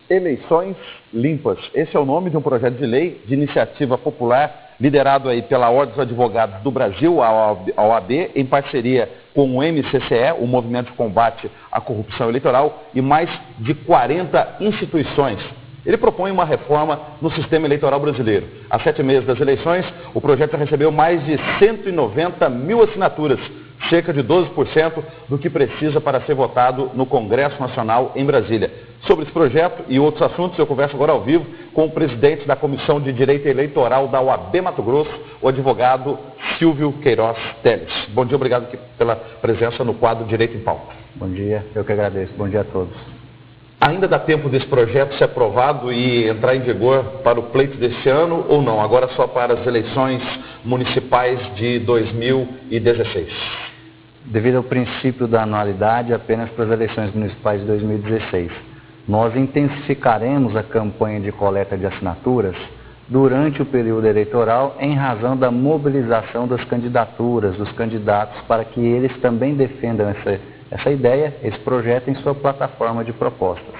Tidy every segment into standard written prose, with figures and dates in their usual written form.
Eleições Limpas. Esse é o nome de um projeto de lei de iniciativa popular liderado aí pela Ordem dos Advogados do Brasil, a OAB, em parceria com o MCCE, o Movimento de Combate à Corrupção Eleitoral, e mais de 40 instituições. Ele propõe uma reforma no sistema eleitoral brasileiro. Há 7 meses das eleições, o projeto já recebeu mais de 190 mil assinaturas, cerca de 12% do que precisa para ser votado no Congresso Nacional em Brasília. Sobre esse projeto e outros assuntos, eu converso agora ao vivo com o presidente da Comissão de Direito Eleitoral da OAB Mato Grosso, o advogado Silvio Queiroz Teles. Bom dia, obrigado pela presença no quadro Direito em Pauta. Bom dia, eu que agradeço. Bom dia a todos. Ainda dá tempo desse projeto ser aprovado e entrar em vigor para o pleito deste ano ou não? Agora só para as eleições municipais de 2016? Devido ao princípio da anualidade, apenas para as eleições municipais de 2016. Nós intensificaremos a campanha de coleta de assinaturas durante o período eleitoral em razão da mobilização das candidaturas, dos candidatos, para que eles também defendam essa ideia, esse projeto em sua plataforma de propostas.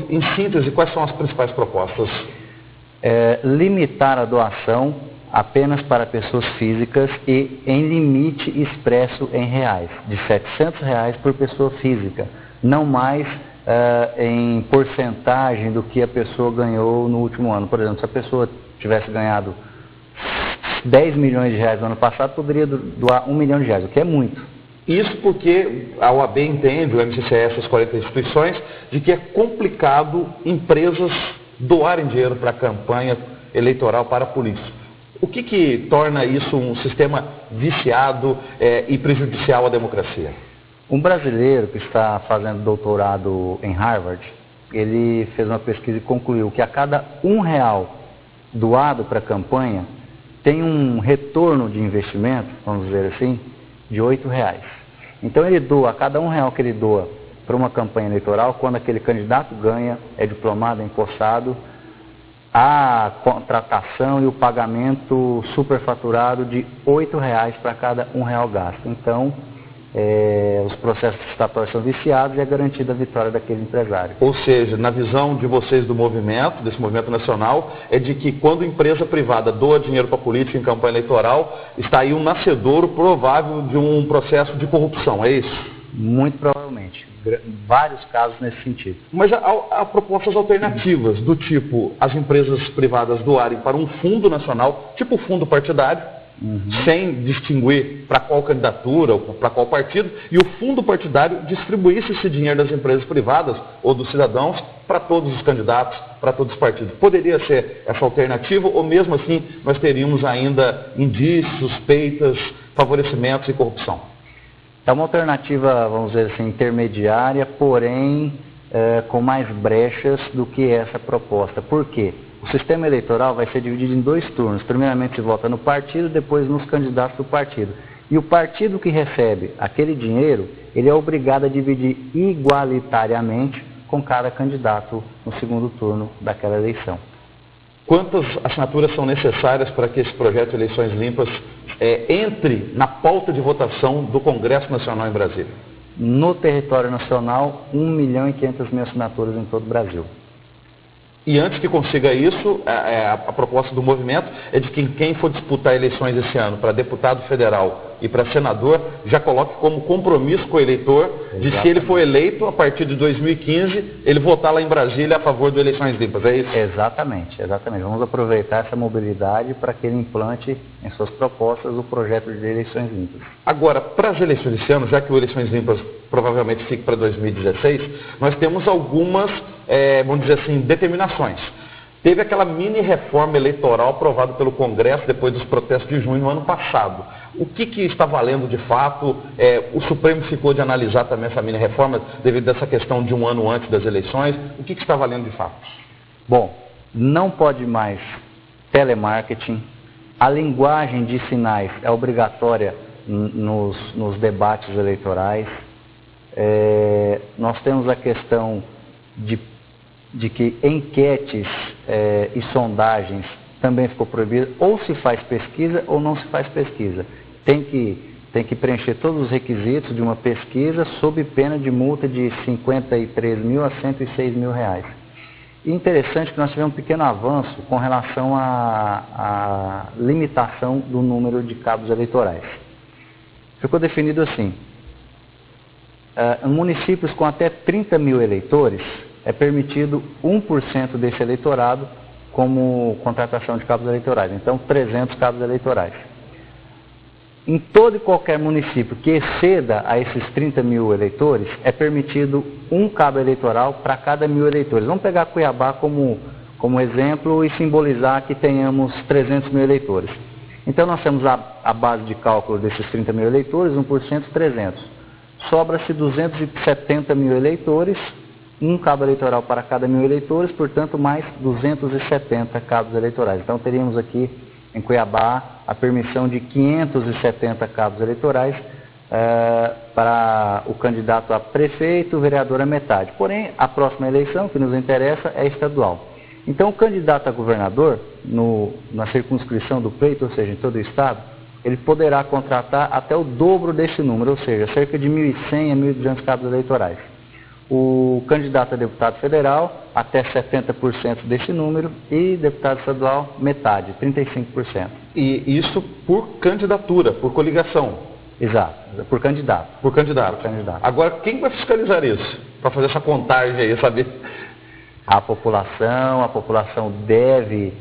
Em síntese, quais são as principais propostas? Limitar a doação apenas para pessoas físicas e em limite expresso em reais, de R$700 por pessoa física, não mais em porcentagem do que a pessoa ganhou no último ano. Por exemplo, se a pessoa tivesse ganhado R$10 milhões no ano passado, poderia doar R$1 milhão, o que é muito. Isso porque a OAB entende, o MCCE, essas 40 instituições, de que é complicado empresas doarem dinheiro para a campanha eleitoral para a polícia. O que torna isso um sistema viciado e prejudicial à democracia? Um brasileiro que está fazendo doutorado em Harvard, ele fez uma pesquisa e concluiu que a cada R$1 doado para a campanha, tem um retorno de investimento, vamos dizer assim, de R$8. Então ele doa, a cada R$1 que ele doa para uma campanha eleitoral, quando aquele candidato ganha, é diplomado, é empossado, a contratação e o pagamento superfaturado de R$8 para cada R$1 gasto. Então, os processos licitatórios são viciados e é garantida a vitória daquele empresário. Ou seja, na visão de vocês do movimento, desse movimento nacional, é de que quando empresa privada doa dinheiro para a política em campanha eleitoral, está aí um nascedouro provável de um processo de corrupção, é isso? Muito provavelmente. Vários casos nesse sentido. Mas há propostas alternativas, do tipo as empresas privadas doarem para um fundo nacional, tipo fundo partidário, sem distinguir para qual candidatura ou para qual partido, e o fundo partidário distribuísse esse dinheiro das empresas privadas ou dos cidadãos para todos os candidatos, para todos os partidos. Poderia ser essa alternativa ou mesmo assim nós teríamos ainda indícios, suspeitas, favorecimentos e corrupção? É uma alternativa, vamos dizer assim, intermediária, porém com mais brechas do que essa proposta. Por quê? O sistema eleitoral vai ser dividido em 2 turnos. Primeiramente se vota no partido, depois nos candidatos do partido. E o partido que recebe aquele dinheiro, ele é obrigado a dividir igualitariamente com cada candidato no segundo turno daquela eleição. Quantas assinaturas são necessárias para que esse projeto de eleições limpas entre na pauta de votação do Congresso Nacional em Brasília? No território nacional, 1.500.000 assinaturas em todo o Brasil. E antes que consiga isso, a proposta do movimento é de que quem for disputar eleições esse ano para deputado federal e para senador, já coloque como compromisso com o eleitor de se ele for eleito a partir de 2015, ele votar lá em Brasília a favor de eleições limpas, é isso? Exatamente. Vamos aproveitar essa mobilidade para que ele implante em suas propostas o projeto de eleições limpas. Agora, para as eleições desse ano, já que o eleições limpas provavelmente fique para 2016, nós temos algumas, vamos dizer assim, determinações. Teve aquela mini reforma eleitoral aprovada pelo Congresso depois dos protestos de junho no ano passado. O que está valendo de fato? O Supremo ficou de analisar também essa mini reforma devido a essa questão de um ano antes das eleições. O que está valendo de fato? Bom, não pode mais telemarketing. A linguagem de sinais é obrigatória nos debates eleitorais. Nós temos a questão de que enquetes e sondagens também ficou proibido, ou se faz pesquisa ou não se faz pesquisa. Tem que preencher todos os requisitos de uma pesquisa sob pena de multa de R$53.000 a R$106.000. E interessante que nós tivemos um pequeno avanço com relação à limitação do número de cabos eleitorais. Ficou definido assim: em municípios com até 30 mil eleitores, é permitido 1% desse eleitorado como contratação de cabos eleitorais. Então, 300 cabos eleitorais. Em todo e qualquer município que exceda a esses 30 mil eleitores, é permitido um cabo eleitoral para cada 1.000 eleitores. Vamos pegar Cuiabá como exemplo e simbolizar que tenhamos 300 mil eleitores. Então, nós temos a base de cálculo desses 30 mil eleitores, 1%, 300. Sobra-se 270 mil eleitores, um cabo eleitoral para cada 1.000 eleitores, portanto, mais 270 cabos eleitorais. Então, teríamos aqui em Cuiabá a permissão de 570 cabos eleitorais para o candidato a prefeito, vereador a metade. Porém, a próxima eleição que nos interessa é estadual. Então, o candidato a governador, na circunscrição do pleito, ou seja, em todo o estado, ele poderá contratar até o dobro desse número, ou seja, cerca de 1.100 a 1.200 cabos eleitorais. O candidato a deputado federal, até 70% desse número, e deputado estadual, metade, 35%. E isso por candidatura, por coligação? Exato, por candidato. Por candidato. Por candidato. Agora, quem vai fiscalizar isso? Para fazer essa contagem aí, saber? A população deve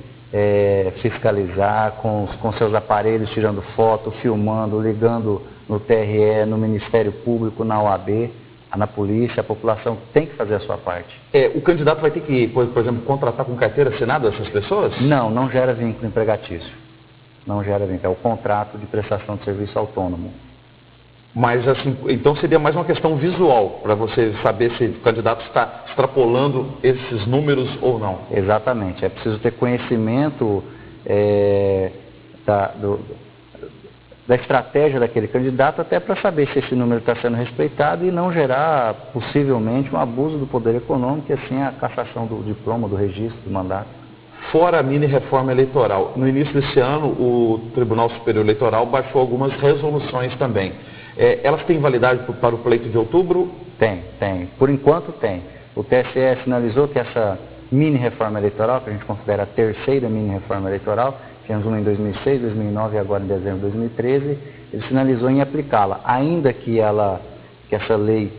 fiscalizar com seus aparelhos, tirando foto, filmando, ligando no TRE, no Ministério Público, na OAB, na polícia. A população tem que fazer a sua parte. O candidato vai ter que, por exemplo, contratar com carteira assinada essas pessoas? Não gera vínculo empregatício. Não gera vínculo, é o contrato de prestação de serviço autônomo. Mas, assim, então seria mais uma questão visual, para você saber se o candidato está extrapolando esses números ou não. Exatamente, é preciso ter conhecimento da estratégia daquele candidato, até para saber se esse número está sendo respeitado e não gerar, possivelmente, um abuso do poder econômico e, assim, a cassação do diploma, do registro, do mandato. Fora a mini-reforma eleitoral, no início desse ano, o Tribunal Superior Eleitoral baixou algumas resoluções também. Elas têm validade para o pleito de outubro? Tem. Por enquanto tem. O TSE sinalizou que essa mini-reforma eleitoral, que a gente considera a terceira mini-reforma eleitoral, tínhamos uma em 2006, 2009 e agora em dezembro de 2013, ele sinalizou em aplicá-la. Ainda que essa lei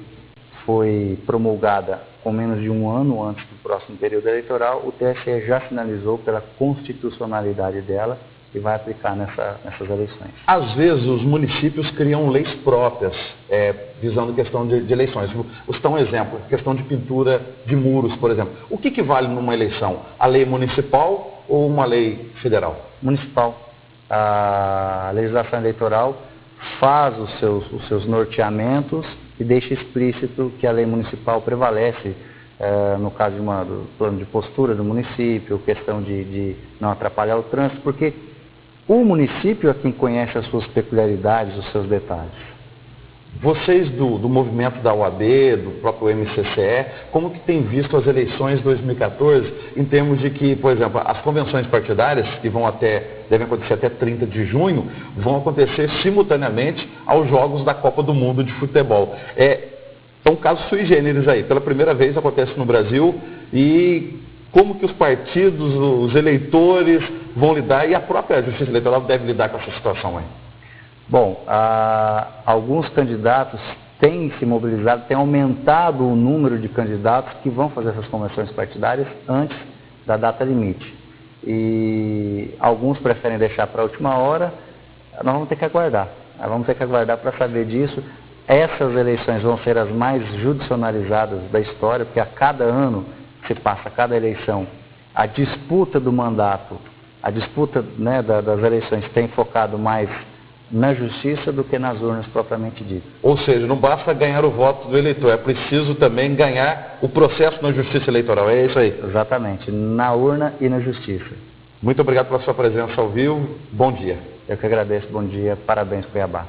foi promulgada com menos de um ano antes do próximo período eleitoral, o TSE já sinalizou pela constitucionalidade dela e vai aplicar nessas eleições. Às vezes os municípios criam leis próprias, visando questão de eleições. Vou citar um exemplo, questão de pintura de muros, por exemplo. O que vale numa eleição? A lei municipal ou uma lei federal? Municipal. A legislação eleitoral faz os seus norteamentos e deixa explícito que a lei municipal prevalece, no caso do plano de postura do município, questão de não atrapalhar o trânsito, porque o município é quem conhece as suas peculiaridades, os seus detalhes. Vocês do movimento da OAB, do próprio MCCE, como que tem visto as eleições de 2014 em termos de que, por exemplo, as convenções partidárias, que devem acontecer até 30 de junho, vão acontecer simultaneamente aos Jogos da Copa do Mundo de Futebol. É um caso sui generis aí, pela primeira vez acontece no Brasil, e como que os partidos, os eleitores vão lidar, e a própria Justiça Eleitoral deve lidar com essa situação aí? Bom, alguns candidatos têm se mobilizado, têm aumentado o número de candidatos que vão fazer essas convenções partidárias antes da data limite. E alguns preferem deixar para a última hora. Nós vamos ter que aguardar. Para saber disso. Essas eleições vão ser as mais judicializadas da história, porque a cada ano que se passa, a cada eleição, a disputa do mandato, a disputa das eleições tem focado mais na justiça do que nas urnas propriamente dito. Ou seja, não basta ganhar o voto do eleitor, é preciso também ganhar o processo na justiça eleitoral, é isso aí? Exatamente, na urna e na justiça. Muito obrigado pela sua presença ao vivo, bom dia. Eu que agradeço, bom dia, parabéns Cuiabá.